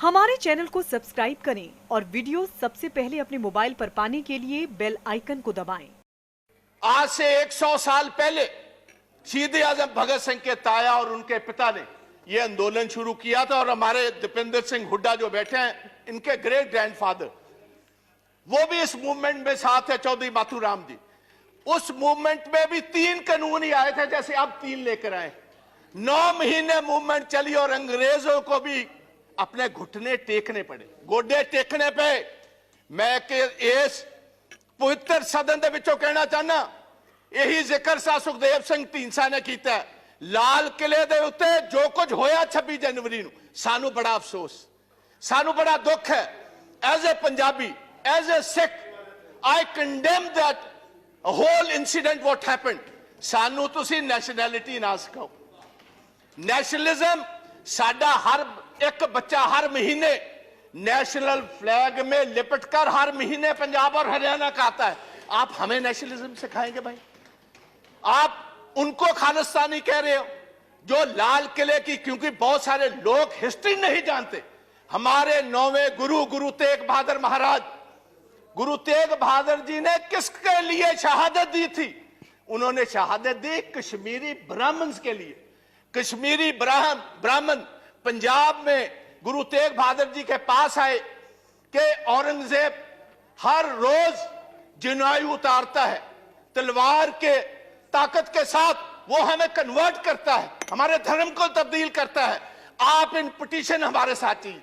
हमारे चैनल को सब्सक्राइब करें और वीडियो सबसे पहले अपने मोबाइल पर पाने के लिए बेल आइकन को दबाएं। आज से 100 साल पहले शहीद आजम भगत सिंह के ताया और उनके पिता ने यह आंदोलन शुरू किया था और हमारे दीपेंद्र सिंह हुड्डा जो बैठे हैं, इनके ग्रेट ग्रैंडफादर वो भी इस मूवमेंट में साथ है, चौधरी माथुराम जी। उस मूवमेंट में भी 3 कानून ही आए थे, जैसे अब 3 लेकर आए। 9 महीने मूवमेंट चली और अंग्रेजों को भी अपने घुटने टेकने पड़े, गोडे टेकने पे। मैं इस पवित्र सदन के विचों कहना चाहना, यही जिक्र सा सुखदेव सिंह ढींडसा ने किया। लाल किले दे उत्ते जो कुछ होया 26 जनवरी नूं, सानू बड़ा अफसोस, सानू बड़ा दुख है। As a Punjabi, as a Sikh, I condemn that whole incident what happened. सानू तुसी नैशनैलिटी ना सिखाओ। नेशनलिज्म साडा हर एक बच्चा हर महीने नेशनल फ्लैग में लिपटकर हर महीने पंजाब और हरियाणा का आता है। आप हमें नेशनलिज्म सिखाएंगे भाई? आप उनको खालिस्तानी कह रहे हो जो लाल किले की, क्योंकि बहुत सारे लोग हिस्ट्री नहीं जानते। हमारे 9वें गुरु तेग बहादुर महाराज, गुरु तेग बहादुर जी ने किसके लिए शहादत दी थी? उन्होंने शहादत दी कश्मीरी ब्राह्मण्स के लिए। कश्मीरी ब्राह्मण पंजाब में गुरु तेग बहादुर जी के पास आए कि औरंगजेब हर रोज जनायु उतारता है, तलवार के ताकत के साथ वो हमें कन्वर्ट करता है, हमारे धर्म को तब्दील करता है। आप इन पिटीशन हमारे साथ चाहिए।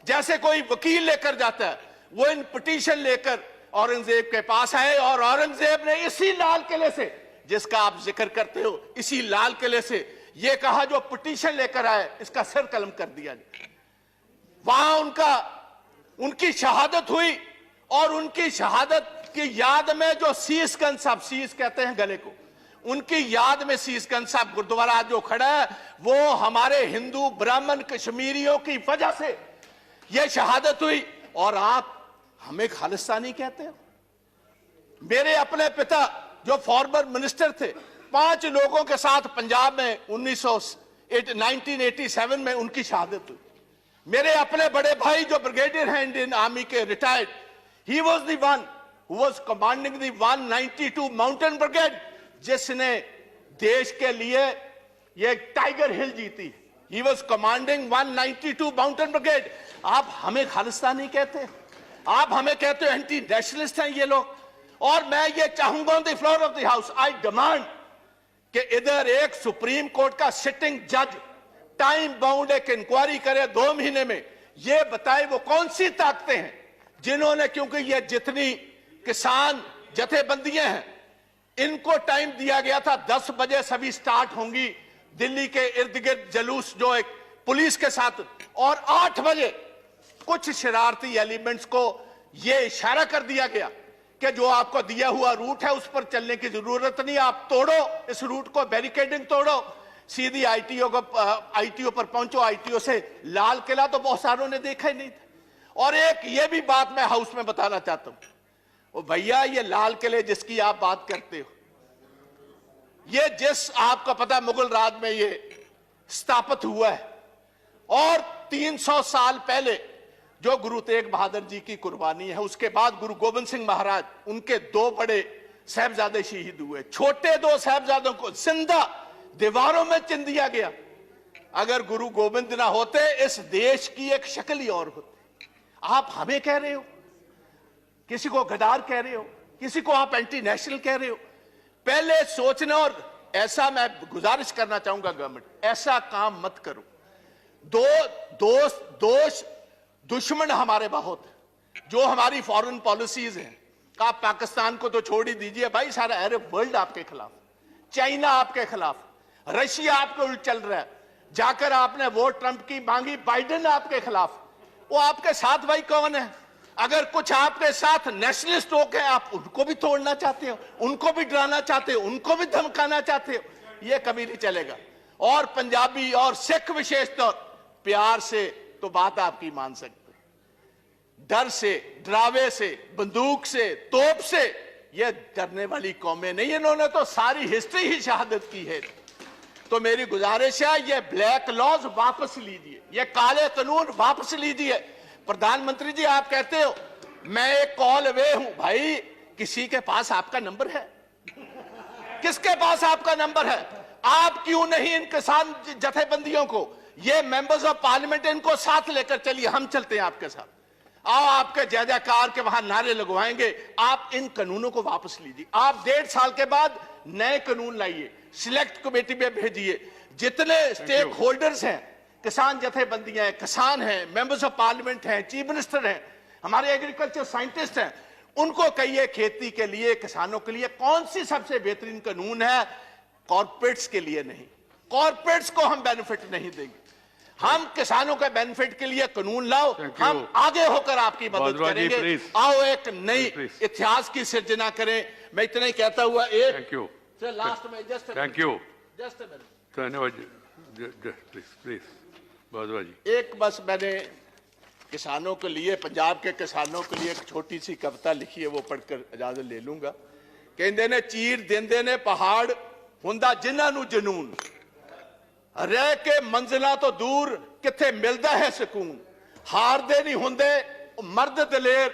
जैसे कोई वकील लेकर जाता है, वो इन पिटीशन लेकर औरंगजेब के पास आए और औरंगजेब ने इसी लाल किले से, जिसका आप जिक्र करते हो, इसी लाल किले से ये कहा जो पिटीशन लेकर आए इसका सिर कलम कर दिया जाए। वहां उनकी शहादत हुई और उनकी शहादत की याद में जो शीशगंज साहब, शीश कहते हैं गले को, उनकी याद में शीशगंज साहब गुरुद्वारा जो खड़ा है, वो हमारे हिंदू ब्राह्मण कश्मीरियों की वजह से यह शहादत हुई। और आप हमें खालिस्तानी कहते हो? मेरे अपने पिता जो फॉर्मर मिनिस्टर थे, 5 लोगों के साथ पंजाब में 1987 में उनकी शहादत हुई। मेरे अपने बड़े भाई जो ब्रिगेडियर हैं इंडियन आर्मी के, retired, he was the one who was commanding the 192 mountain brigade, जिसने देश के लिए ये टाइगर हिल जीती। He was commanding 192 mountain brigade. आप हमें खालिस्तानी कहते हैं? आप हमें कहते हो एंटी नेशनलिस्ट हैं ये लोग? और मैं ये चाहूंगा on the floor of the house, I demand कि इधर एक सुप्रीम कोर्ट का सिटिंग जज टाइम बाउंड एक इंक्वायरी करे 2 महीने में, ये बताए वो कौन सी ताकतें हैं जिन्होंने, क्योंकि ये जितनी किसान जथेबंदियां हैं, इनको टाइम दिया गया था 10 बजे सभी स्टार्ट होंगी दिल्ली के इर्द गिर्द जुलूस जो एक पुलिस के साथ, और 8 बजे कुछ शरारती एलिमेंट्स को यह इशारा कर दिया गया कि जो आपको दिया हुआ रूट है उस पर चलने की जरूरत नहीं, आप तोड़ो इस रूट को, बैरिकेडिंग तोड़ो, सीधी आईटीओ पर पहुंचो। आईटीओ से लाल किला तो बहुत सारों ने देखा ही नहीं था। और एक ये भी बात मैं हाउस में बताना चाहता हूं, ओ भैया, ये लाल किले जिसकी आप बात करते हो, ये जिस आपको पता मुगल राज में ये स्थापित हुआ है, और 300 साल पहले जो गुरु तेग बहादुर जी की कुर्बानी है, उसके बाद गुरु गोविंद सिंह महाराज, उनके 2 बड़े साहबजादे शहीद हुए। छोटे 2 साहबजादों को जिंदा दीवारों में चिन दिया गया। अगर गुरु गोविंद ना होते, इस देश की एक शक्ल ही और होती। आप हमें कह रहे हो, किसी को गद्दार कह रहे हो, किसी को आप एंटी नेशनल कह रहे हो। पहले सोचना, और ऐसा मैं गुजारिश करना चाहूंगा गवर्नमेंट, ऐसा काम मत करो। दुश्मन हमारे बहुत है, जो हमारी फॉरेन पॉलिसीज हैं। आप पाकिस्तान को तो छोड़ ही दीजिए भाई, सारा अरब वर्ल्ड आपके खिलाफ, चाइना आपके खिलाफ, रशिया आपके उल्ट चल रहा है। जाकर आपने वोट ट्रंप की मांगी, बाइडेन आपके खिलाफ। वो आपके साथ भाई कौन है? अगर कुछ आपके साथ नेशनलिस्ट होकर आप उनको भी तोड़ना चाहते हो, उनको भी डराना चाहते हो, उनको भी धमकाना चाहते हो, ये कभी नहीं चलेगा। और पंजाबी और सिख विशेषतौर प्यार से तो बात आपकी मान सकते, डर से, डरावे से, बंदूक से, तोप से ये डरने वाली कौमें नहीं। इन्होंने तो सारी हिस्ट्री ही शहादत की है। तो मेरी गुजारिश है ये ब्लैक लॉज वापस लीजिए, ये काले कानून वापस लीजिए। प्रधानमंत्री जी आप कहते हो मैं एक कॉल अवे हूं, भाई किसी के पास आपका नंबर है? किसके पास आपका नंबर है? आप क्यों नहीं इन किसान जथेबंदियों को, ये मेंबर्स ऑफ पार्लियामेंट, इनको साथ लेकर चलिए, हम चलते हैं आपके साथ। आओ आपके जय जयकार के वहां नारे लगवाएंगे। आप इन कानूनों को वापस लीजिए। आप 1.5 साल के बाद नए कानून लाइए, सिलेक्ट कमेटी में भेजिए। जितने स्टेक होल्डर्स हैं, किसान जथेबंदियां हैं, किसान हैं, मेंबर्स ऑफ पार्लियामेंट हैं, चीफ मिनिस्टर हैं, हमारे एग्रीकल्चर साइंटिस्ट हैं, उनको कहिए खेती के लिए, किसानों के लिए कौन सी सबसे बेहतरीन कानून है। कॉर्पोरेट्स के लिए नहीं, कॉर्पोरेट्स को हम बेनिफिट नहीं देंगे। हम किसानों के बेनिफिट के लिए कानून लाओ, हम आगे होकर आपकी मदद करेंगे। आओ एक नई इतिहास की सिर्जना करें। मैं इतना ही कहता हुआ एक लास्ट में थैंक यू धन्यवाद प्लीज भारद्वाज जी। एक बस मैंने किसानों के लिए, पंजाब के किसानों के लिए एक छोटी सी कविता लिखी है, वो पढ़कर इजाजत ले लूंगा। कहते ने चीर देंदे ने पहाड़ हुंदा जिन्हां नूं जनून, रह के मंजिलां तो दूर किथे मिलदा है सुकून। हारदे नहीं हुंदे मर्द दलेर,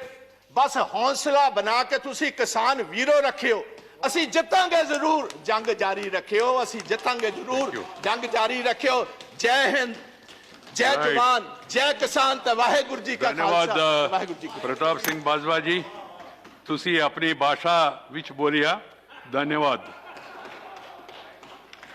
बस हौसला बना के तुसी किसान वीरो रखियो। असी जितांगे जरूर, जंग जारी रखियो। असी जितांगे जरूर, जंग जारी रखियो। जय हिंद, जय जवान, जय किसान ते वाहेगुरु जी का खालसा, वाहेगुरु जी की। प्रताप सिंह बाजवा जी, तुसी अपनी भाषा विच बोलिया, धन्यवाद।